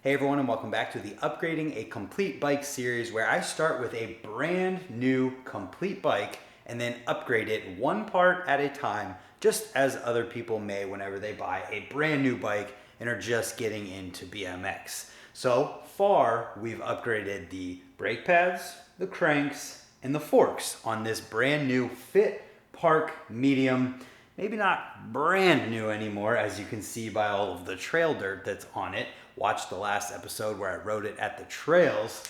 Hey everyone, and welcome back to the Upgrading a Complete Bike series, where I start with a brand new complete bike and then upgrade it one part at a time, just as other people may whenever they buy a brand new bike and are just getting into BMX. So far, we've upgraded the brake pads, the cranks, and the forks on this brand new Fit PRK medium. Maybe not brand new anymore, as you can see by all of the trail dirt that's on it. Watch the last episode where I rode it at the trails.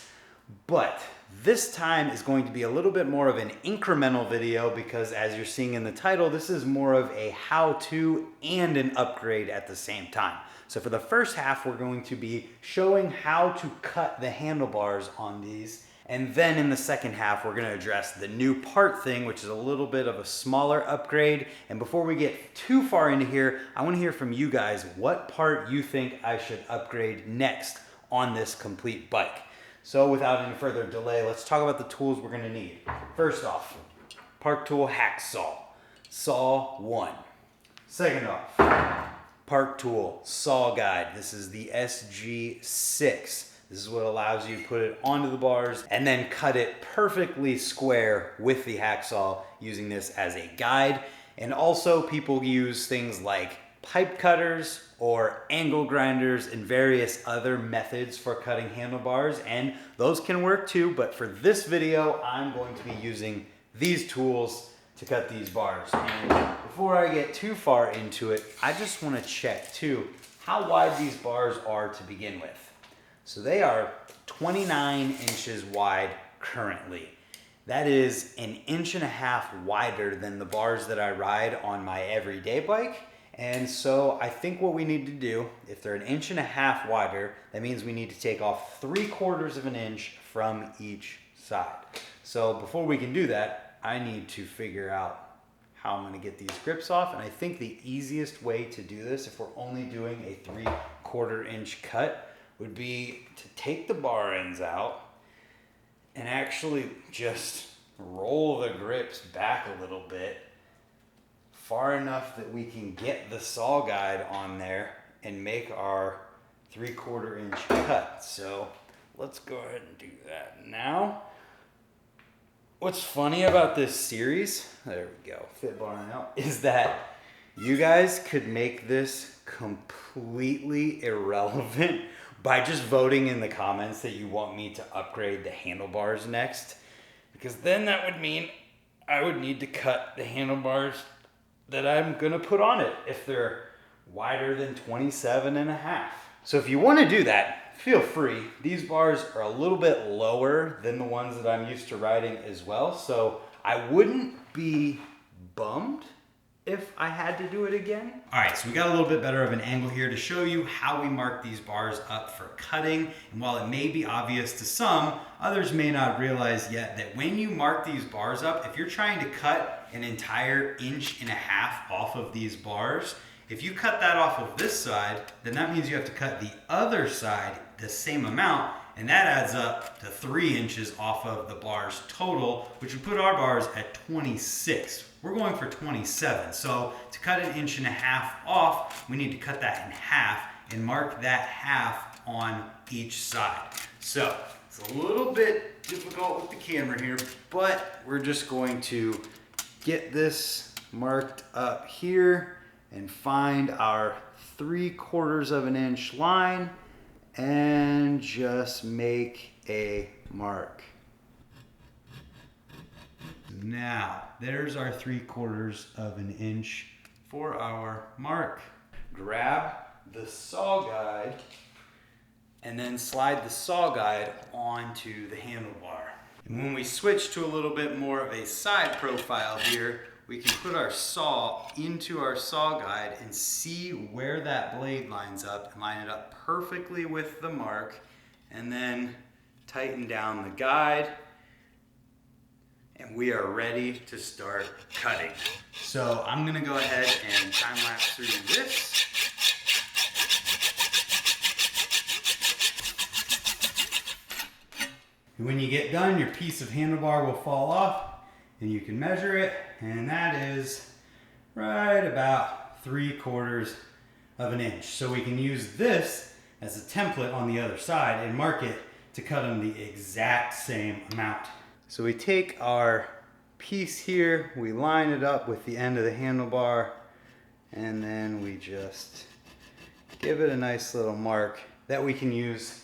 But this time is going to be a little bit more of an incremental video because, as you're seeing in the title, this is more of a how-to and an upgrade at the same time. So for the first half, we're going to be showing how to cut the handlebars on these. And then in the second half, we're gonna address the new part thing, which is a little bit of a smaller upgrade. And before we get too far into here, I wanna hear from you guys what part you think I should upgrade next on this complete bike. So without any further delay, let's talk about the tools we're gonna need. First off, Park Tool Hacksaw, Saw 1. Second off, Park Tool Saw Guide. This is the SG6. This is what allows you to put it onto the bars and then cut it perfectly square with the hacksaw, using this as a guide. And also people use things like pipe cutters or angle grinders and various other methods for cutting handlebars, and those can work too, but for this video, I'm going to be using these tools to cut these bars. And before I get too far into it, I just want to check too how wide these bars are to begin with. So they are 29 inches wide currently. That is an inch and a half wider than the bars that I ride on my everyday bike. And so I think what we need to do, if they're an inch and a half wider, that means we need to take off 3/4 of an inch from each side. So before we can do that, I need to figure out how I'm gonna get these grips off. And I think the easiest way to do this, if we're only doing a 3/4 inch cut, would be to take the bar ends out and actually just roll the grips back a little bit, far enough that we can get the saw guide on there and make our 3/4 inch cut. So let's go ahead and do that now. What's funny about this series, there we go, fit bar out, is that you guys could make this completely irrelevant by just voting in the comments that you want me to upgrade the handlebars next, because then that would mean I would need to cut the handlebars that I'm gonna put on it if they're wider than 27.5. So if you wanna do that, feel free. These bars are a little bit lower than the ones that I'm used to riding as well, so I wouldn't be bummed if I had to do it again. All right, so we got a little bit better of an angle here to show you how we mark these bars up for cutting. And while it may be obvious to some, others may not realize yet that when you mark these bars up, if you're trying to cut an entire inch and a half off of these bars, if you cut that off of this side, then that means you have to cut the other side the same amount, and that adds up to 3 inches off of the bars total, which would put our bars at 26. We're going for 27. So to cut an inch and a half off, we need to cut that in half and mark that half on each side. So it's a little bit difficult with the camera here, but we're just going to get this marked up here and find our 3/4 of an inch line and just make a mark. Now, there's our 3/4 of an inch for our mark. Grab the saw guide and then slide the saw guide onto the handlebar. And when we switch to a little bit more of a side profile here, we can put our saw into our saw guide and see where that blade lines up and line it up perfectly with the mark, and then tighten down the guide, and we are ready to start cutting. So I'm gonna go ahead and time lapse through this. And when you get done, your piece of handlebar will fall off and you can measure it, and that is right about 3/4 of an inch. So we can use this as a template on the other side and mark it to cut them the exact same amount. So we take our piece here, we line it up with the end of the handlebar, and then we just give it a nice little mark that we can use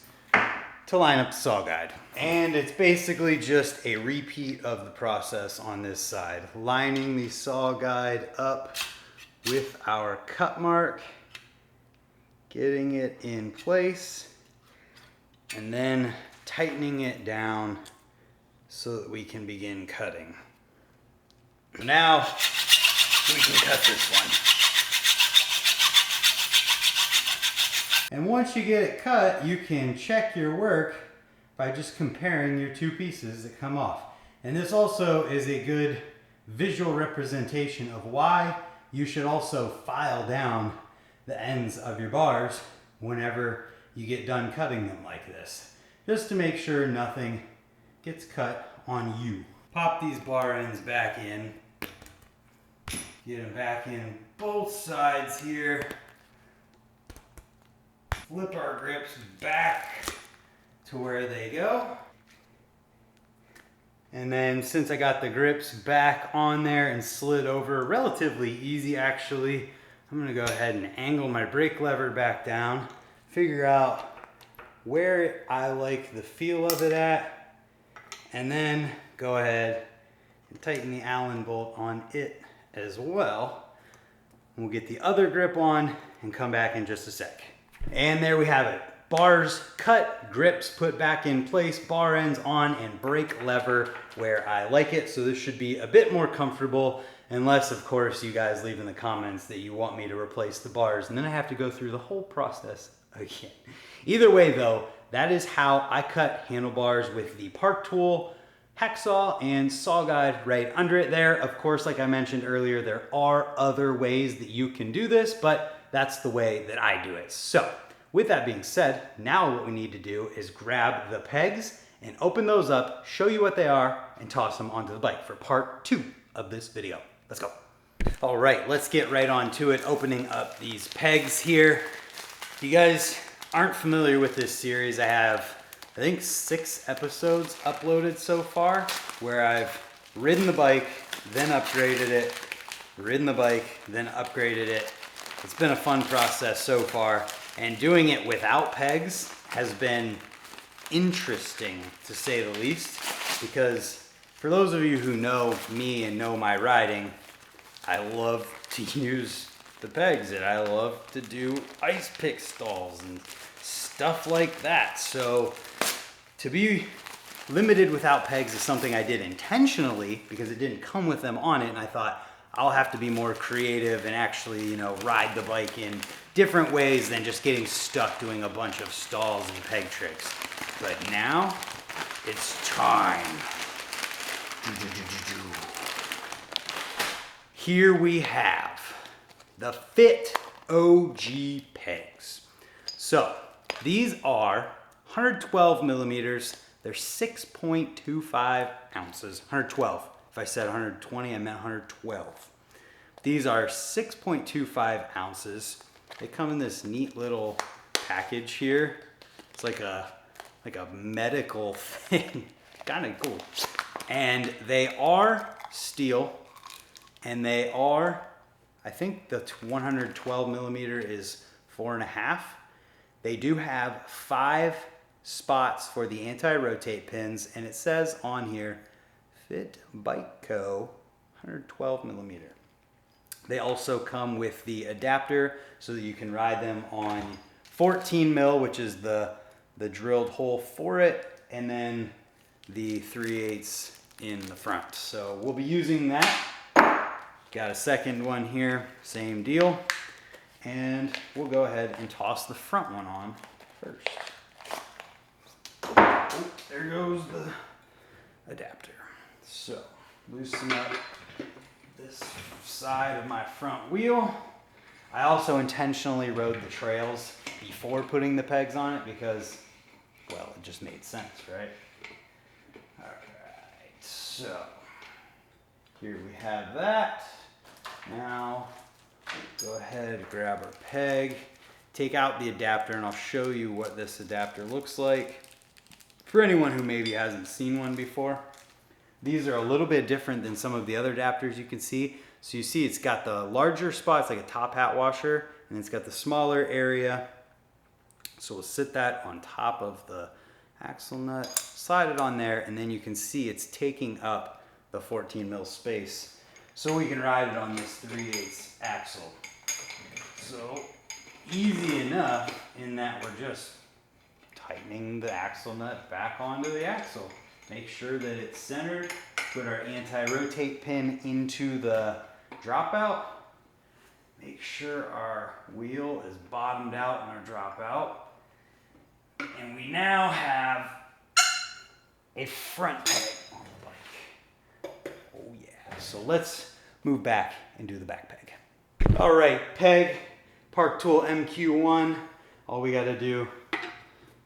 to line up the saw guide. And it's basically just a repeat of the process on this side. Lining the saw guide up with our cut mark, getting it in place, and then tightening it down so that we can begin cutting. Now we can cut this one. And once you get it cut, you can check your work by just comparing your two pieces that come off. And this also is a good visual representation of why you should also file down the ends of your bars whenever you get done cutting them like this, just to make sure nothing gets cut on you. Pop these bar ends back in, get them back in both sides here. Flip our grips back to where they go. And then since I got the grips back on there and slid over, relatively easy actually, I'm gonna go ahead and angle my brake lever back down, figure out where I like the feel of it at, and then go ahead and tighten the Allen bolt on it as well. We'll get the other grip on and come back in just a sec. And there we have it. Bars cut, grips put back in place, bar ends on, and brake lever where I like it. So this should be a bit more comfortable, unless of course you guys leave in the comments that you want me to replace the bars, and then I have to go through the whole process again. Either way though, that is how I cut handlebars with the Park tool, hacksaw, and saw guide right under it there. Of course, like I mentioned earlier, there are other ways that you can do this, but that's the way that I do it. So with that being said, now what we need to do is grab the pegs and open those up, show you what they are, and toss them onto the bike for part 2 of this video. Let's go. All right, let's get right on to it, opening up these pegs here. If you guys aren't familiar with this series, I have, I think, 6 episodes uploaded so far, where I've ridden the bike, then upgraded it, ridden the bike, then upgraded it. It's been a fun process so far, and doing it without pegs has been interesting to say the least, because for those of you who know me and know my riding, I love to use the pegs and I love to do ice pick stalls and stuff like that. So to be limited without pegs is something I did intentionally because it didn't come with them on it, and I thought I'll have to be more creative and actually, you know, ride the bike in different ways than just getting stuck doing a bunch of stalls and peg tricks. But now it's time. Here we have the Fit OG pegs. So these are 112 millimeters. They're 6.25 ounces. 112. If I said 120, I meant 112. These are 6.25 ounces. They come in this neat little package here. It's like a medical thing. Kind of cool. And they are steel, and they are, I think the 112 millimeter is 4.5. They do have 5 spots for the anti-rotate pins, and it says on here, Fit Bike Co. 112 millimeter. They also come with the adapter so that you can ride them on 14 mil, which is the drilled hole for it, and then the 3/8 in the front. So we'll be using that. Got a second one here, same deal. And we'll go ahead and toss the front one on first. Oh, there goes the adapter. So loosen up this side of my front wheel. I also intentionally rode the trails before putting the pegs on it because, well, it just made sense, right? All right, so here we have that. Now go ahead, grab our peg, take out the adapter and I'll show you what this adapter looks like for anyone who maybe hasn't seen one before. These are a little bit different than some of the other adapters you can see. So you see it's got the larger spots like a top hat washer, and it's got the smaller area. So we'll sit that on top of the axle nut, slide it on there, and then you can see it's taking up the 14 mil space. So we can ride it on this 3/8 axle. So easy enough in that we're just tightening the axle nut back onto the axle. Make sure that it's centered. Put our anti-rotate pin into the dropout. Make sure our wheel is bottomed out in our dropout. And we now have a front peg on the bike. Oh yeah. So let's move back and do the back peg. All right, peg, Park Tool MQ1. All we gotta do,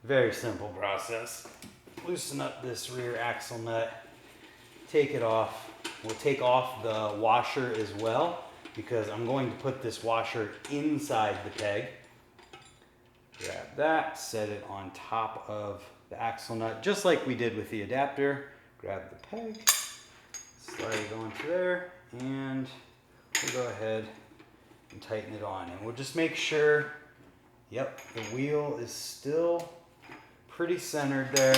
very simple process. Loosen up this rear axle nut, take it off. We'll take off the washer as well because I'm going to put this washer inside the peg. Grab that, set it on top of the axle nut, just like we did with the adapter. Grab the peg, slide it onto there, and we'll go ahead and tighten it on. And we'll just make sure, yep, the wheel is still pretty centered there.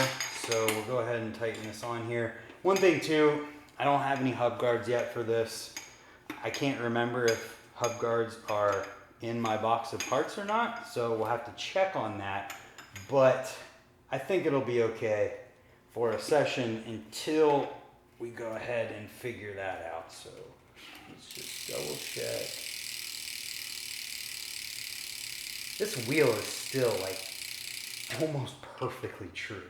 So we'll go ahead and tighten this on here. One thing too, I don't have any hub guards yet for this. I can't remember if hub guards are in my box of parts or not, so we'll have to check on that. But I think it'll be okay for a session until we go ahead and figure that out. So let's just double check. This wheel is still like almost perfectly true.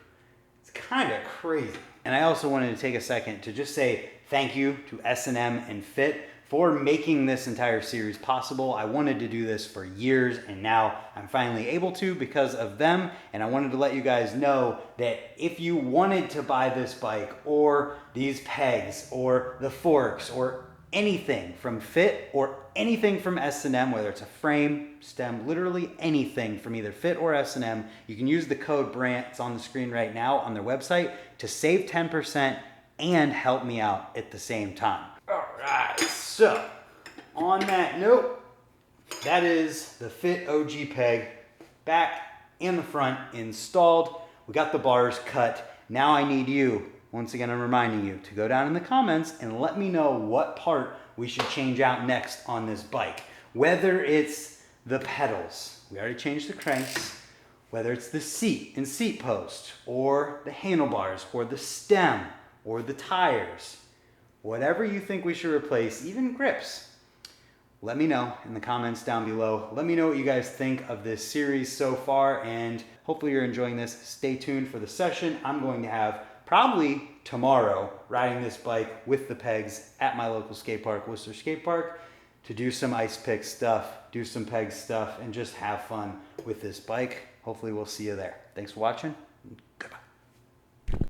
It's kind of crazy. And I also wanted to take a second to just say thank you to S&M and Fit for making this entire series possible. I wanted to do this for years, and now I'm finally able to because of them. And I wanted to let you guys know that if you wanted to buy this bike or these pegs or the forks or anything from Fit or anything from S&M, whether it's a frame, stem, literally anything from either Fit or S&M, you can use the code BRANT, it's on the screen right now on their website, to save 10% and help me out at the same time. All right, so on that note, that is the Fit OG peg, back and the front installed. We got the bars cut. Now I need you, once again I'm reminding you, to go down in the comments and let me know what part we should change out next on this bike. Whether it's the pedals, we already changed the cranks, whether it's the seat and seat post, or the handlebars, or the stem, or the tires. Whatever you think we should replace, even grips, let me know in the comments down below. Let me know what you guys think of this series so far, and hopefully you're enjoying this. Stay tuned for the session. I'm going to have probably tomorrow riding this bike with the pegs at my local skate park, Worcester Skate Park, to do some ice pick stuff, do some peg stuff, and just have fun with this bike. Hopefully we'll see you there. Thanks for watching. Goodbye.